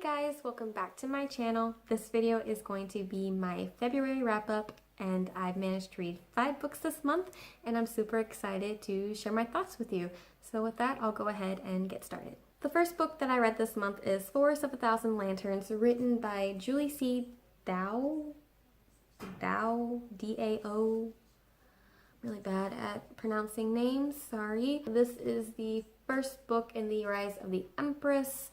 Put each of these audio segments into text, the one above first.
guys, welcome back to my channel. This video is going to be my February wrap-up, and I've managed to read 5 books this month and I'm super excited to share my thoughts with you. So with that, I'll go ahead and get started. The first book that I read this month is Forest of a Thousand Lanterns, written by Julie C. Dao, D-A-O. Really bad at pronouncing names, sorry. This is the first book in the Rise of the Empress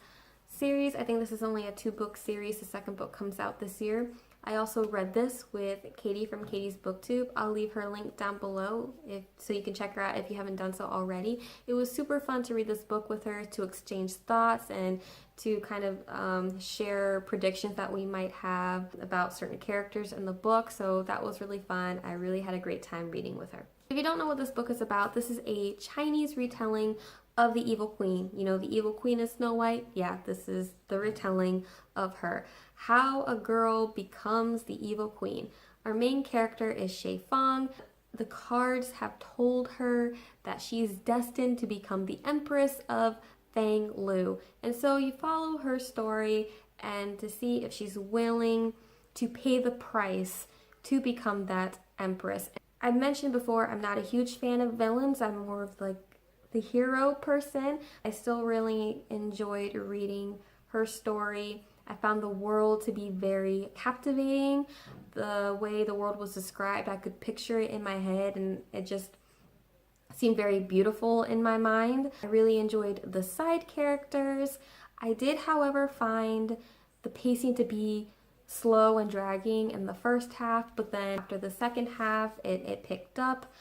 series. I think this is only a 2-book series. The second book comes out this year. I also read this with Katie from Katie's Booktube. I'll leave her link down below so you can check her out if you haven't done so already. It was super fun to read this book with her, to exchange thoughts and to kind of share predictions that we might have about certain characters in the book. So that was really fun. I really had a great time reading with her. If you don't know what this book is about, this is a Chinese retelling of the Evil Queen. You know, the Evil Queen is Snow White? Yeah, this is the retelling of her. How a girl becomes the Evil Queen. Our main character is Shay Fang. The cards have told her that she's destined to become the Empress of Fang Lu. And so you follow her story and to see if she's willing to pay the price to become that Empress. I've mentioned before, I'm not a huge fan of villains. I'm more of like the hero person. I still really enjoyed reading her story. I found the world to be very captivating. The way the world was described, I could picture it in my head and it just seemed very beautiful in my mind. I really enjoyed the side characters. I did, however, find the pacing to be slow and dragging in the first half, but then after the second half, it picked up.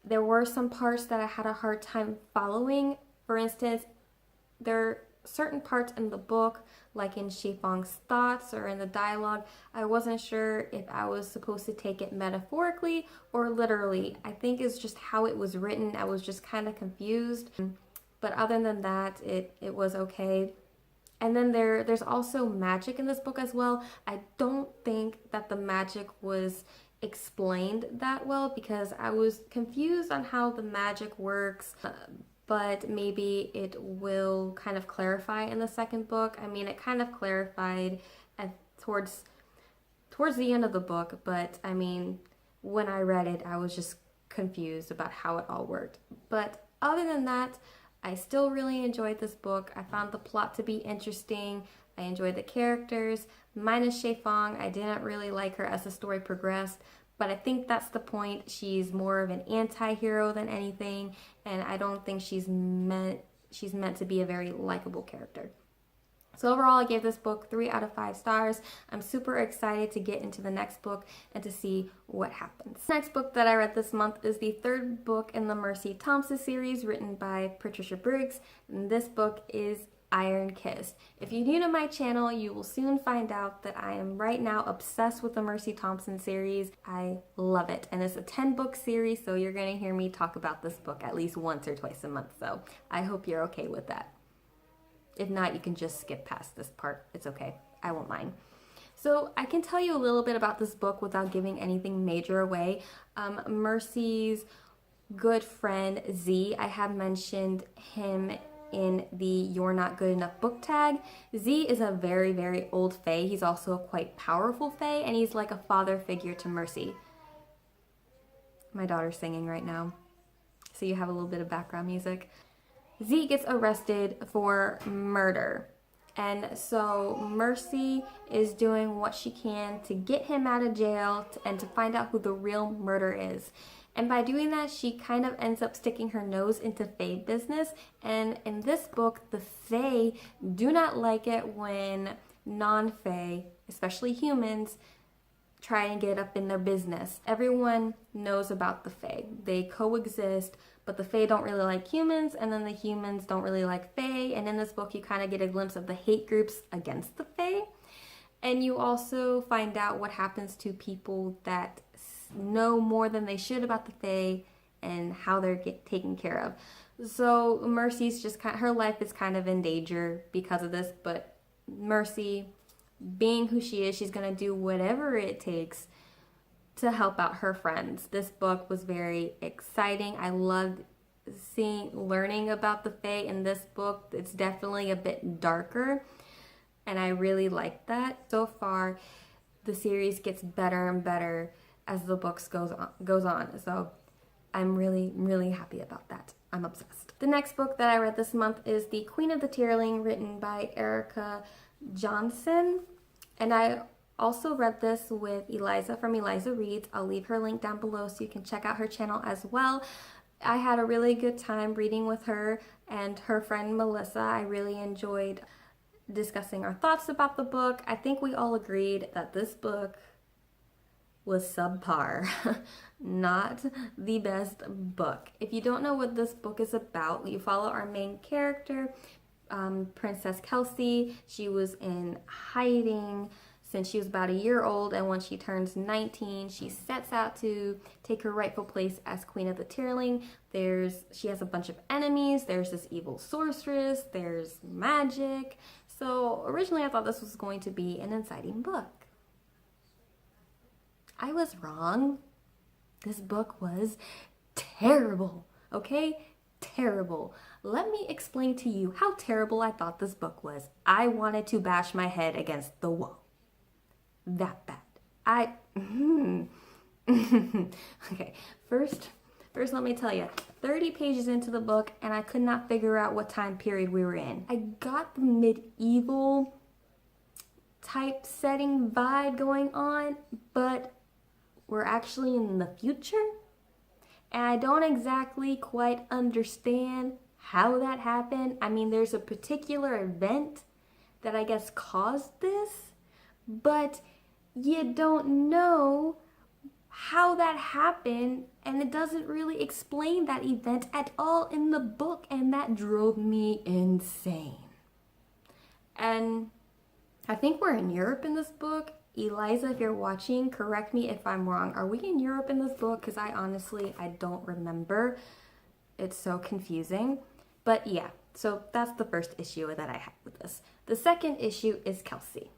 There were some parts that I had a hard time following. For instance, there are certain parts in the book, like in Shay Fang's thoughts or in the dialogue, I wasn't sure if I was supposed to take it metaphorically or literally. I think it's just how it was written. I was just kind of confused. But other than that, it was okay. And then there's also magic in this book as well. I don't think that the magic was explained that well because I was confused on how the magic works, but maybe it will kind of clarify in the second book. I mean, it kind of clarified towards the end of the book, but I mean, when I read it, I was just confused about how it all worked. But other than that, I still really enjoyed this book. I found the plot to be interesting. I enjoyed the characters. Minus Shay Fang, I didn't really like her as the story progressed, but I think that's the point. She's more of an anti-hero than anything, and I don't think she's meant to be a very likable character. So overall, I gave this book 3 out of 5 stars. I'm super excited to get into the next book and to see what happens. The next book that I read this month is the 3rd book in the Mercy Thompson series, written by Patricia Briggs, and this book is Iron Kissed. If you're new to my channel, you will soon find out that I am right now obsessed with the Mercy Thompson series. I love it, and it's a 10-book series, so you're going to hear me talk about this book at least once or twice a month, so I hope you're okay with that. If not, you can just skip past this part. It's okay. I won't mind. So I can tell you a little bit about this book without giving anything major away. Mercy's good friend Z, I have mentioned him in the You're Not Good Enough book tag. Z is a very, very old fae. He's also a quite powerful fae, and he's like a father figure to Mercy. My daughter's singing right now, so you have a little bit of background music. Z gets arrested for murder, and so Mercy is doing what she can to get him out of jail and to find out who the real murderer is. And by doing that, she kind of ends up sticking her nose into fae business. And in this book, the fae do not like it when non-fae, especially humans, try and get up in their business. Everyone knows about the fae. They coexist, but the fae don't really like humans, and then the humans don't really like fae. And in this book, you kind of get a glimpse of the hate groups against the fae. And you also find out what happens to people that know more than they should about the fae and how they're taken care of. So Mercy's just her life is kind of in danger because of this, but Mercy, being who she is, she's gonna do whatever it takes to help out her friends. This book was very exciting. I loved learning about the fae in this book. It's definitely a bit darker, And I really like that. So far, the series gets better and better as the books goes on. So I'm really, really happy about that. I'm obsessed. The next book that I read this month is The Queen of the Tearling, written by Erica Johnson. And I also read this with Eliza from Eliza Reads. I'll leave her link down below so you can check out her channel as well. I had a really good time reading with her and her friend Melissa. I really enjoyed discussing our thoughts about the book. I think we all agreed that this book was subpar, not the best book. If you don't know what this book is about, you follow our main character, Princess Kelsey. She was in hiding since she was about a year old, and when she turns 19, she sets out to take her rightful place as Queen of the Tearling. She has a bunch of enemies. There's this evil sorceress. There's magic. So originally I thought this was going to be an exciting book. I was wrong. This book was terrible, okay? Terrible. Let me explain to you how terrible I thought this book was. I wanted to bash my head against the wall. That bad. Okay, first let me tell you, 30 pages into the book and I could not figure out what time period we were in. I got the medieval type setting vibe going on, but we're actually in the future, and I don't exactly quite understand how that happened. I mean, there's a particular event that I guess caused this, but you don't know how that happened, and it doesn't really explain that event at all in the book, and that drove me insane. And I think we're in Europe in this book. Eliza, if you're watching, correct me if I'm wrong. Are we in Europe in this book? Because I don't remember. It's so confusing. But yeah, so that's the first issue that I have with this. The second issue is Kelsey.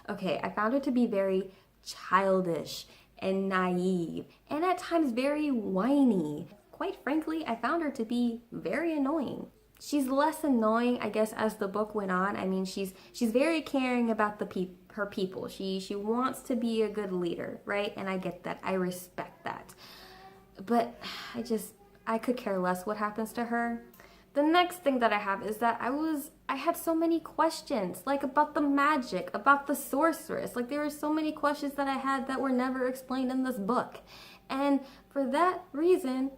Okay, I found her to be very childish and naive, and at times very whiny. Quite frankly, I found her to be very annoying. She's less annoying, I guess, as the book went on. I mean, she's very caring about her people. She wants to be a good leader, right? And I get that. I respect that. But I could care less what happens to her. The next thing that I have is that I had so many questions, like about the magic, about the sorceress. Like there were so many questions that I had that were never explained in this book. And for that reason,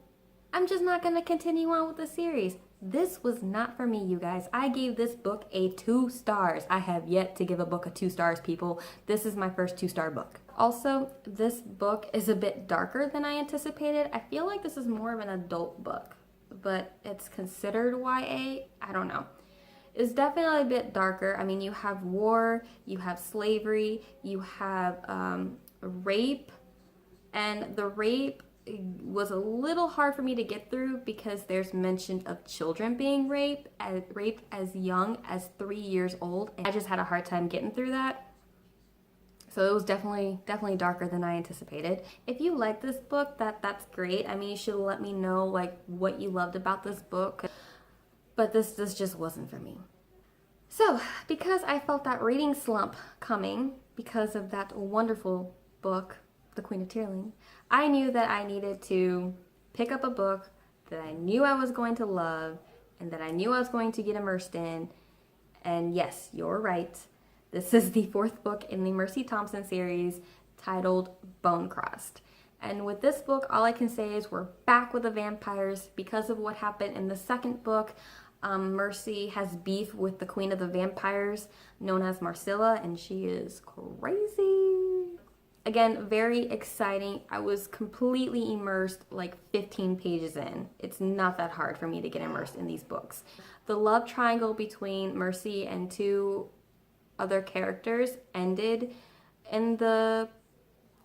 I'm just not going to continue on with the series. This was not for me, you guys. I gave this book a 2 stars. I have yet to give a book a 2 stars, people. This is my first 2-star book. Also, this book is a bit darker than I anticipated. I feel like this is more of an adult book, but it's considered YA. I don't know. It's definitely a bit darker. I mean, you have war, you have slavery, you have rape, and the rape was a little hard for me to get through because there's mention of children being raped as young as 3 years old. And I just had a hard time getting through that. So it was definitely darker than I anticipated. If you like this book, that's great. I mean, you should let me know like what you loved about this book. But this just wasn't for me. So, because I felt that reading slump coming because of that wonderful book, The Queen of Tearling, I knew that I needed to pick up a book that I knew I was going to love and that I knew I was going to get immersed in. And yes, you're right. This is the 4th book in the Mercy Thompson series titled Bone Crust. And with this book, all I can say is we're back with the vampires because of what happened in the 2nd book. Mercy has beef with the Queen of the Vampires, known as Marcilla, and she is crazy. Again, very exciting. I was completely immersed like 15 pages in. It's not that hard for me to get immersed in these books. The love triangle between Mercy and 2 other characters ended in the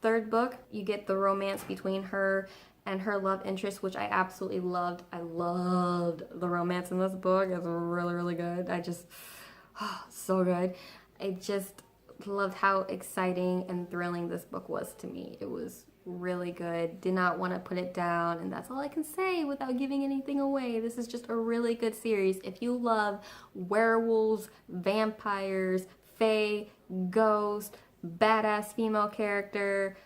3rd book. You get the romance between her and her love interest, which I absolutely loved. I loved the romance in this book. It's really, really good. So good. I just loved how exciting and thrilling this book was to me. It was really good. Did not want to put it down, and that's all I can say without giving anything away. This is just a really good series. If you love werewolves, vampires, fae, ghost, badass female character,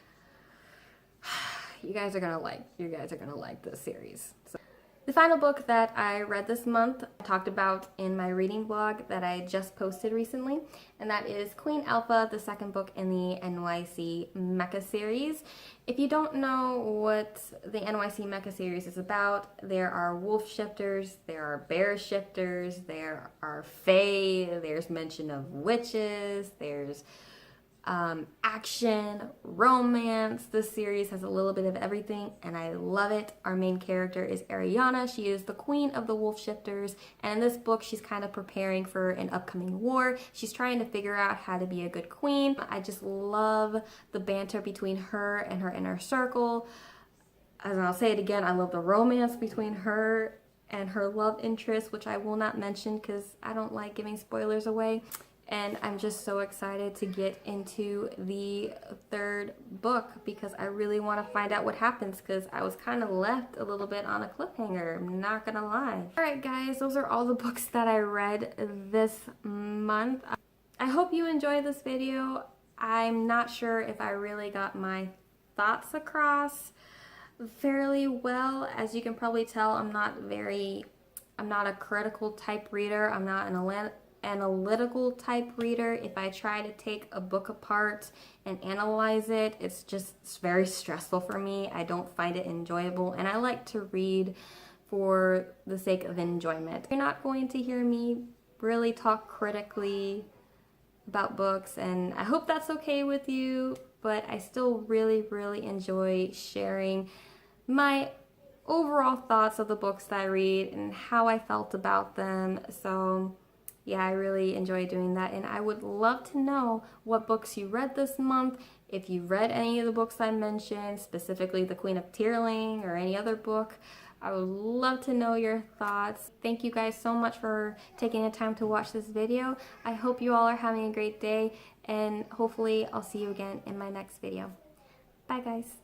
you guys are gonna like this series. So, the final book that I read this month, I talked about in my reading blog that I just posted recently, and that is Queen Alpha, the second book in the NYC Mecha series. If you don't know what the NYC Mecha series is about, there are wolf shifters, there are bear shifters, there are fae, there's mention of witches, there's action, romance. This series has a little bit of everything, and I love it. Our main character is Ariana. She is the queen of the wolf shifters, and in this book she's kind of preparing for an upcoming war. She's trying to figure out how to be a good queen. I just love the banter between her and her inner circle. As I'll say it again, I love the romance between her and her love interest, which I will not mention because I don't like giving spoilers away. And I'm just so excited to get into the third book because I really want to find out what happens, because I was kind of left a little bit on a cliffhanger, I'm not gonna lie. Alright guys, those are all the books that I read this month. I hope you enjoyed this video. I'm not sure if I really got my thoughts across fairly well. As you can probably tell, I'm not a critical type reader. I'm not an analytical type reader. If I try to take a book apart and analyze it, it's very stressful for me. I don't find it enjoyable, and I like to read for the sake of enjoyment. You're not going to hear me really talk critically about books, and I hope that's okay with you, but I still really enjoy sharing my overall thoughts of the books that I read and how I felt about them. So yeah, I really enjoy doing that, and I would love to know what books you read this month. If you read any of the books I mentioned, specifically The Queen of Tearling or any other book, I would love to know your thoughts. Thank you guys so much for taking the time to watch this video. I hope you all are having a great day, and hopefully I'll see you again in my next video. Bye guys.